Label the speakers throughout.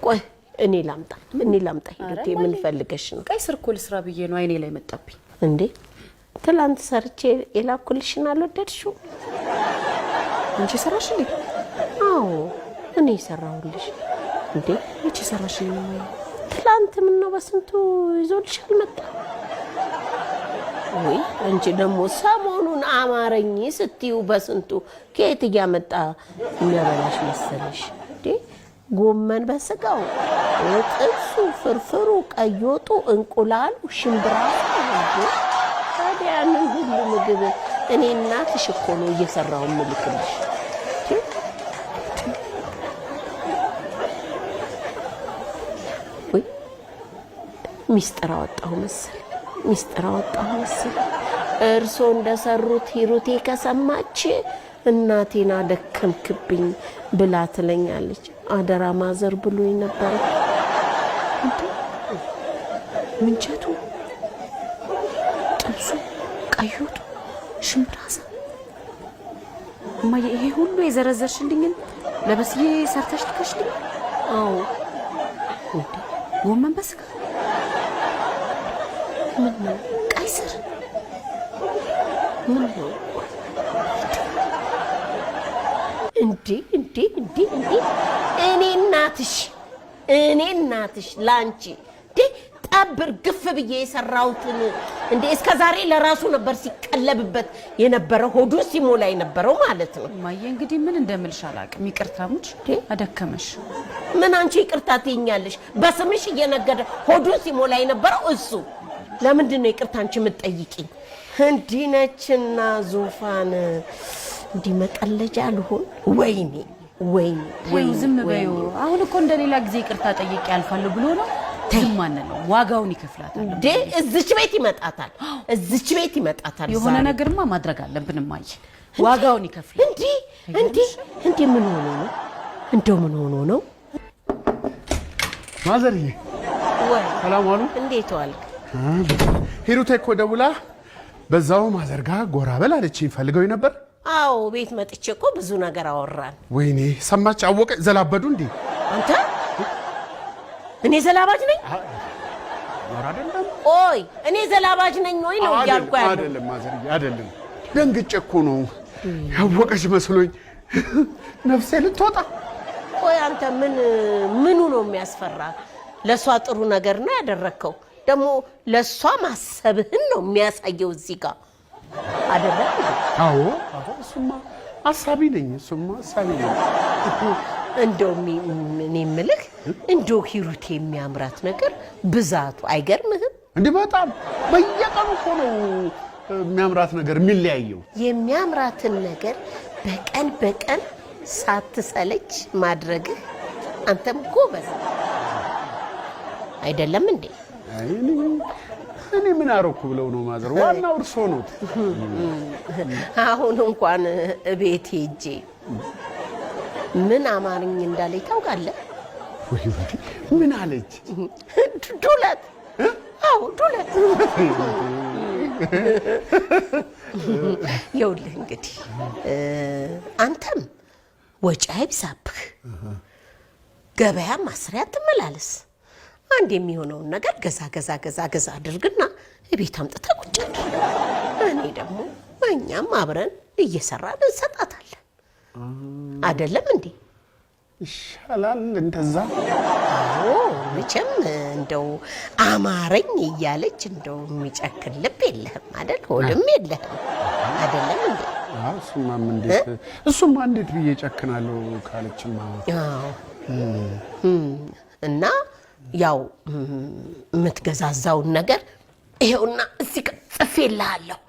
Speaker 1: ቆይ እኔ ላምጣ ሂሩቴ ምን ፈልገሽ ነው
Speaker 2: ቀይ ስር እኮ ልስራ ብዬ ነው አይኔ ላይ መጣብኝ
Speaker 1: እንዴ ትላንት ሰርቼ የላኩልሽን አልወደድሽው
Speaker 2: አንቺ ሰራሽልኝ
Speaker 1: አዎ እኔ ሰራሁልሽ እንዴ
Speaker 2: አንቺ ሰራሽልኝ ነው
Speaker 1: ትላንት ምን ነው በስንቱ ይዞልሽ አልመጣ ወይ እንጂ ደሞ ሰሞኑን አማረኝ ስትዩ በስንቱ ከየት ያመጣ የሚያበላሽ መሰለሽ እንዴ ጎመን በስጋው ጥብሱ ፍርፍሩ ቀይወጡ እንቁላሉ ሽምብራ ታዲያ ምን ሁሉ ምግብ እኔ እናትሽ እኮ ነው እየሰራው ምልክልሽ ወይ ሚስጥር አወጣው መሰል እርሶ እንደሰሩት ሂሩቴ ከሰማች እናቴና ደከምክብኝ ብላ ትለኛለች አደራ ማዘር ብሎኝ ነበር
Speaker 2: ምንቸቱ ጥብሱ ቀይወጡ ሽምብራሳ እማዬ ይሄ ሁሉ የዘረዘርሽልኝን ለበስዬ ሰርተሽ ትከሽልኝ
Speaker 1: አዎ
Speaker 2: ጎመን በስጋ
Speaker 1: ምን ነው
Speaker 2: ቀይ ስር
Speaker 1: ምን ነው እንዴ እኔ እናትሽ ላንቺ ጠብር ግፍ ብዬ የሰራውትን እንዴ እስከ ዛሬ ለራሱ ነበር ሲቀለብበት የነበረው ሆዱ ሲሞላ የነበረው ማለት ነው
Speaker 2: ማየ እንግዲህ ምን እንደምልሽ አላቅም ይቅርታሙች አደከመሽ
Speaker 1: ምን አንቺ ይቅርታ ትይኛለሽ በስምሽ እየነገደ ሆዱ ሲሞላ የነበረው እሱ ለምንድን ነው ይቅርታ አንቺ የምትጠይቂኝ እንዲህ ነችና ዙፋን እንዲህ መቀለጃ አልሆን ወይኔ
Speaker 2: ዝም በዩ አሁን እኮ እንደሌላ ጊዜ ይቅርታ ጠይቄ ያልፋል ብሎ ነው ዝም አንለው ዋጋውን ይከፍላታል
Speaker 1: እንዴ እዚች ቤት ይመጣታል
Speaker 2: የሆነ ነገርማ ማድረግ አለብን ማይ ዋጋውን ይከፍላል
Speaker 1: እንዴ ምን ሆኖ ነው
Speaker 3: ማዘርዬ
Speaker 1: ወይ
Speaker 3: ሰላም ዋሉ
Speaker 1: እንዴት ዋልክ
Speaker 3: ሂሩቴ እኮ ደውላ በዛው ማዘርጋ ጎራ በል አለችኝ ፈልገው ነበር
Speaker 1: አዎ ቤት መጥቼ እኮ ብዙ ነገር አወራን
Speaker 3: ወይኔ ሰማች አወቀ ዘላበዱ እንዴ
Speaker 1: አንተ እኔ ዘላባጅ ነኝ
Speaker 3: አይደለም
Speaker 1: ኦይ እኔ ዘላባጅ ነኝ ወይ ነው ያልኩ
Speaker 3: አይደለም ማዘርዬ አይደለም ደንግጬ እኮ ነው ያወቀሽ መስሎኝ ነፍሴ ልትወጣ
Speaker 1: ቆይ አንተ ምኑ ነው የሚያስፈራ ለሷ ጥሩ ነገር ነው ያደረከው ደግሞ ለሷ ማሰብህን ነው የሚያሳየው እዚህ ጋር አይደለም
Speaker 3: አዎ እሱማ አሳቢ ነኝ
Speaker 1: እንደው ምን ይምልክ እንደው ሂሩቴ የሚያምራት ነገር ብዛቱ አይገርምህም
Speaker 3: እንዴ በጣም በየቀኑ እኮ ነው የሚያምራት ነገር
Speaker 1: የሚያምራትን ነገር በቀን ሳትሰለች ማድረግ አንተም ጎበዝ አይደለም እንዴ
Speaker 3: እኔ ምን አረኩ ብለው ነው ማዘር ዋናው እርሶ ነው
Speaker 1: አሁን እንኳን ቤት ሄጄ ምን አማርኝ እንዳለ ታውቃለህ
Speaker 3: ወይ ምን አለች
Speaker 1: ዱለት ይኸውልህ እንግዲህ አንተም ወጪ አይብዛብህ ገበያ ማስሪያ ትመላለስ አንድ የሚሆነውን ነገር ገዛ አድርግና እቤት አምጥተህ ቁጭ እኔ ደግሞ እኛም አብረን እየሰራን እንሰጣታለን አይደለም እንዴ
Speaker 3: ይሻላል እንደዛ
Speaker 1: መቼም እንደው አማረኝ እያለች እንደው የሚጨክን ልብ የለህም አይደል ሆድም የለህም አይደለም እንዴ
Speaker 3: እሱማ እንዴት ብዬ ጨክናለሁ ካለችማ
Speaker 1: እና ያው የምትገዛዛውን ነገር ይሄውና እዚህ ጽፌልሃለሁ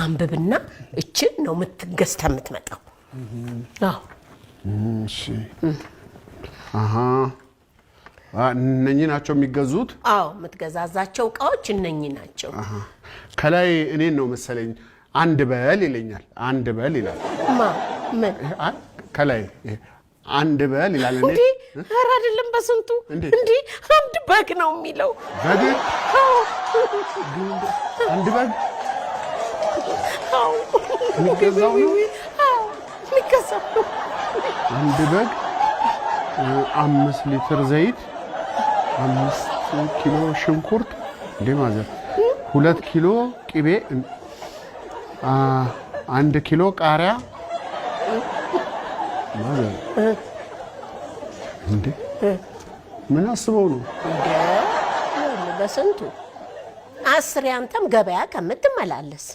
Speaker 1: አንብብና እችን ነው የምትገዝታ የምትመጣው አዎ
Speaker 3: እሺ እነኚህ ናቸው የሚገዙት
Speaker 1: አዎ የምትገዛዛቸው እቃዎች እነኚህ ናቸው
Speaker 3: ከላይ እኔን ነው መሰለኝ አንድ በል ይለኛል አንድ በል ይላል
Speaker 1: ምን
Speaker 3: ከላይ አንድ በል ይላል
Speaker 1: እንዴ ኧረ አይደለም በስንቱ እንዴ አንድ በግ ነው የሚለው
Speaker 3: በግ አንድ በግ
Speaker 1: አዎ
Speaker 3: የሚገዛው ነው
Speaker 1: አዎ የሚገዛው
Speaker 3: አንድ በግ 5 ሊትር ዘይት 5 ኪሎ ሽንኩርት እንዴ ማዘር 2 ኪሎ ቅቤ 1 ኪሎ ቃሪያ ማዘር እንዴ ምን አስበው ነው
Speaker 1: በስንቱ 10 ያንተም ገበያ ከምትመላለስ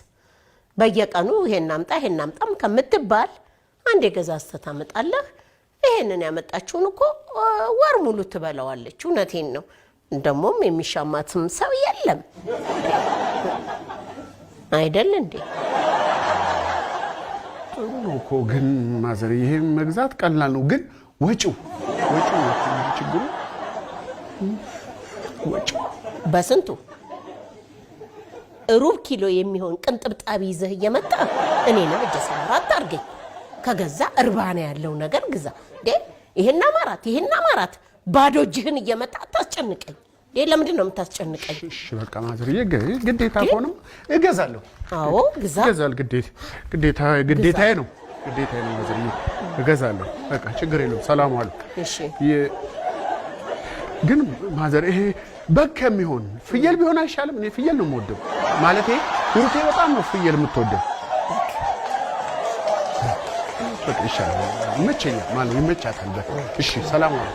Speaker 1: በየቀኑ ይሄን አምጣም ከምትባል አንዴ ገዛዝተህ ታመጣለህ። ይሄንን ያመጣችውን እኮ ወር ሙሉ ትበላዋለች። እውነቴን ነው። እንደሞም የሚሻማትም ሰው የለም አይደል እንዴ?
Speaker 3: ጥሩ ነው እኮ ግን ማዘር ይሄ መግዛት ቀላል ነው፣ ግን ወጪው ችግሩ ወጪው
Speaker 1: በስንቱ ሩብ ኪሎ የሚሆን ቅንጥብጣቢ ይዘህ እየመጣ እኔንም እጅ ሰራ አታርገኝ። ከገዛ እርባና ያለው ነገር ግዛ እንዴ። ይሄና ማራት ባዶ እጅህን እየመጣ አታስጨንቀኝ። ይሄ ለምንድን ነው የምታስጨንቀኝ?
Speaker 3: እሺ በቃ ማዘር ግዴታ ሆነም እገዛለሁ።
Speaker 1: አዎ
Speaker 3: እገዛል። ግዴታዬ ነው ማዘር እገዛለሁ። በቃ ችግር የለውም። ሰላም ዋሉ።
Speaker 1: እሺ
Speaker 3: ግን ማዘር ይሄ በግ ከሚሆን ፍየል ቢሆን አይሻልም? እኔ ፍየል ነው የምወደው። ማለቴ ሩቴ በጣም ነው ፍየል የምትወደው። በቃ ይሻላል። ይመቸኛል ማለት ይመቻታል። እሺ ሰላም ዋሉ።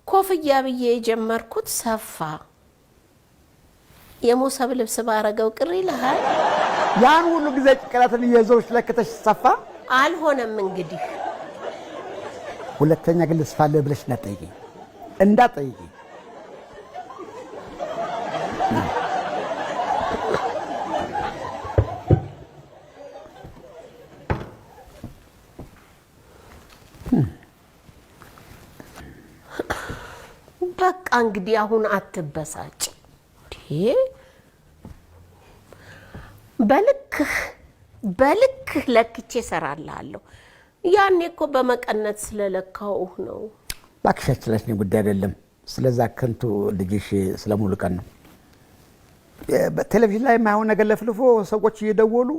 Speaker 1: ኮፍያ ብዬ የጀመርኩት ሰፋ። የሞሰብ ልብስ ባረገው ቅር ይልሃል?
Speaker 4: ያን ሁሉ ጊዜ ጭንቅላትን እየዞርሽ ለክተሽ ሰፋ
Speaker 1: አልሆነም። እንግዲህ
Speaker 4: ሁለተኛ ግን ልስፋለ ብለሽ እንዳትጠይቂ።
Speaker 1: በቃ እንግዲህ አሁን አትበሳጭ። በልክህ ለክቼ እሰራልሃለሁ። ያኔ እኮ በመቀነት ስለለካውህ ነው።
Speaker 4: እባክሽ ስለሽ ነው ጉዳይ አይደለም። ስለዛ ከንቱ ልጅሽ ስለሙሉ ቀን ነው። በቴሌቪዥን ላይ የማይሆን ነገር ለፍልፎ ሰዎች እየደወሉ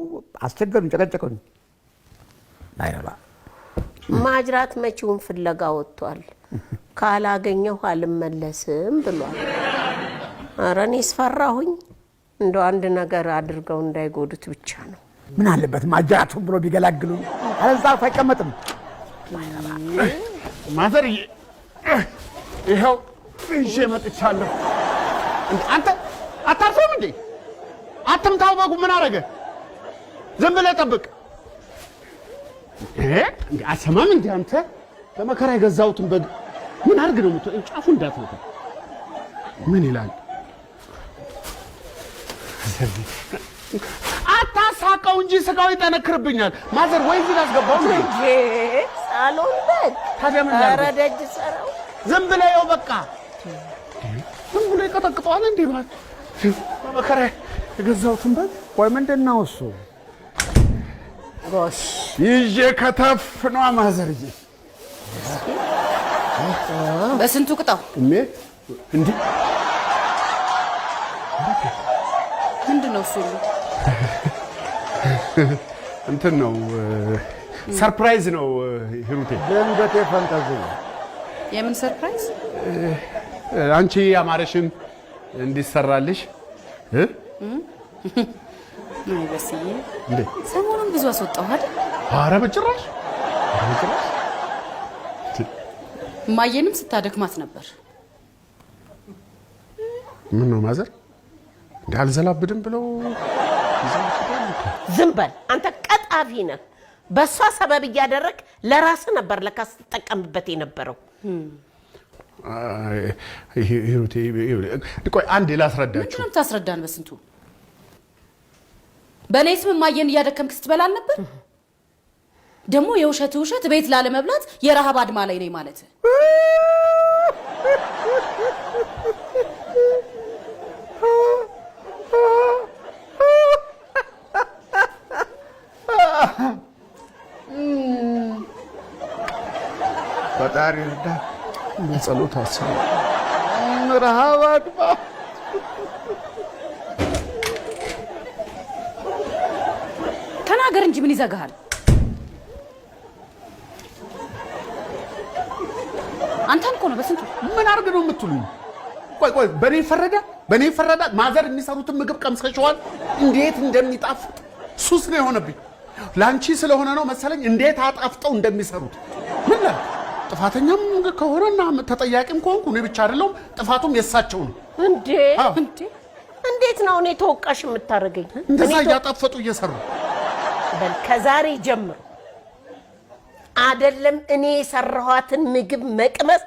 Speaker 4: አስቸገሩኝ፣ ጨቀጨቁኝ። አይረባ
Speaker 1: ማጅራት መቼውን ፍለጋ ወጥቷል። ካላገኘሁ አልመለስም ብሏል። ኧረ እኔስ ፈራሁኝ። እንደው አንድ ነገር አድርገው እንዳይጎዱት ብቻ ነው።
Speaker 4: ምን አለበት ማጅራቱን ብሎ ቢገላግሉኝ። አለዛ አይቀመጥም።
Speaker 3: ማዘር ይኸው ይዤ መጥቻለሁ። አንተ አታርፈውም እንዴ? አትምታው። በጉ ምን አደረገ? ዝም ብለህ ጠብቅ። እንዴ አሰማም እንዴ? አንተ በመከራ የገዛሁትን በግ ምን አድርግ ነው የምትለው? ጫፉ እንዳትነካ። ምን ይላል? አታሳቀው እንጂ ስጋው ይጠነክርብኛል። ማዘር ወይ እዚህ ላስገባው እንዴ?
Speaker 1: ሳሎን በግ
Speaker 3: ታዲያ ምን ያደርግ?
Speaker 1: ኧረ ደጅ ሰራው።
Speaker 3: ዝም ብለህ ይኸው በቃ ዝም ብሎ ይቀጠቅጠዋል እንዴ? በመከራ የገዛሁትን በግ
Speaker 4: ቆይ ምንድን ነው እሱ?
Speaker 1: ጎሽ
Speaker 3: ይዤ ከተፍ ነው ማዘርዬ።
Speaker 2: በስንቱ ቅጣው
Speaker 3: እሜ እንዴ
Speaker 2: ምንድን ነው እሱ?
Speaker 3: እንትን ነው ሰርፕራይዝ ነው ሂሩቴ።
Speaker 4: ደንገቴ ፈንጠዝያ።
Speaker 2: የምን ሰርፕራይዝ?
Speaker 3: አንቺ አማረሽን እንዲሰራልሽ
Speaker 2: አይ በስዬ
Speaker 3: እንዴ
Speaker 2: ሰሞኑን ብዙ አስወጣው አይደል?
Speaker 3: ኧረ በጭራሽ
Speaker 2: ማየንም ስታደክማት ነበር።
Speaker 3: ምን ነው ማዘር እንዳልዘላብድም ብለው
Speaker 1: ዝም በል አንተ ቀጣፊ ነህ። በሷ ሰበብ እያደረግ ለራስ ነበር ለካ ስትጠቀምበት የነበረው።
Speaker 3: ሂሩቴ ቆይ አንዴ ላስረዳችሁ።
Speaker 2: ምንም ታስረዳን በስንቱ። በኔ ስም ማየን እያደከምክ ስትበላ ነበር። ደግሞ የውሸት ቤት ላለመብላት የረሃብ አድማ ላይ ነኝ ማለት
Speaker 3: ፈጣሪ እርዳ። በጸሎት አስቡ። ረሃብ አድማ
Speaker 2: ተናገር እንጂ ምን ይዘጋሃል? አንተም እኮ ነው በስንቱ
Speaker 3: ምን አርግ ነው የምትሉኝ? ቆይ በኔ ፈረዳ ማዘር የሚሰሩትን ምግብ ቀምሰሽዋል? እንዴት እንደሚጣፍጥ ሱስ ነው የሆነብኝ። ላንቺ ስለሆነ ነው መሰለኝ እንዴት አጣፍጠው እንደሚሰሩት። ምን ጥፋተኛም ከሆነና ተጠያቂም ከሆንኩ እኔ ብቻ አይደለሁም፣ ጥፋቱም የሳቸው ነው።
Speaker 1: እንዴት ነው እኔ ተወቃሽ የምታደርገኝ?
Speaker 3: እንደዛ እያጣፈጡ እየሰሩ
Speaker 1: በል ከዛሬ ጀምሮ አይደለም እኔ የሰራኋትን ምግብ መቅመስ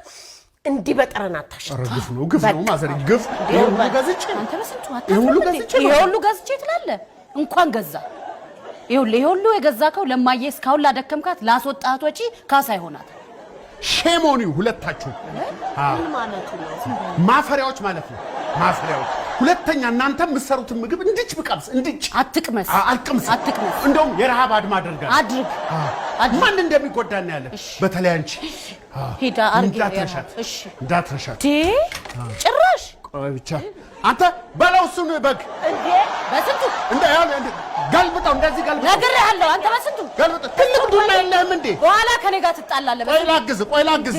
Speaker 1: እንዲህ በጠረን አታሽታ።
Speaker 3: ግፍ ነው ማዘር፣ ግፍ። ይሁሉ ገዝቼ
Speaker 2: አንተ በስንቱ ይሁሉ ገዝቼ ትላለህ። እንኳን ገዛ ይሁሉ የገዛከው ለማየ እስካሁን ላደከምካት ላስወጣት ወጪ ካሳ ይሆናል።
Speaker 3: ሼሞኒው ሁለታችሁ
Speaker 1: ማለት ነው
Speaker 3: ማፈሪያዎች ማለት ነው ማፈሪያዎች። ሁለተኛ እናንተ የምትሰሩትን ምግብ እንድች ብቀምስ እንድች
Speaker 2: አትቅመስ አትቅመስ።
Speaker 3: እንደውም የረሃብ አድማ አድርግ ማን እንደሚጎዳና ያለ በተለይ አንቺ
Speaker 2: ሄዳ አርግ
Speaker 3: እንዳትረሻት
Speaker 2: ጭራሽ።
Speaker 3: ቆይ ብቻ አንተ በለው እሱን በግ
Speaker 2: እንዴ በስንቱ
Speaker 3: ገልብጠው እንደዚህ ገልብጠው
Speaker 2: ነግሬሃለሁ። አንተ በስንቱ
Speaker 3: ገልብጠው ትልቅ ዱላ የለህም እንዴ?
Speaker 2: በኋላ ከኔ ጋር ትጣላለህ።
Speaker 3: ቆይ ላግዝ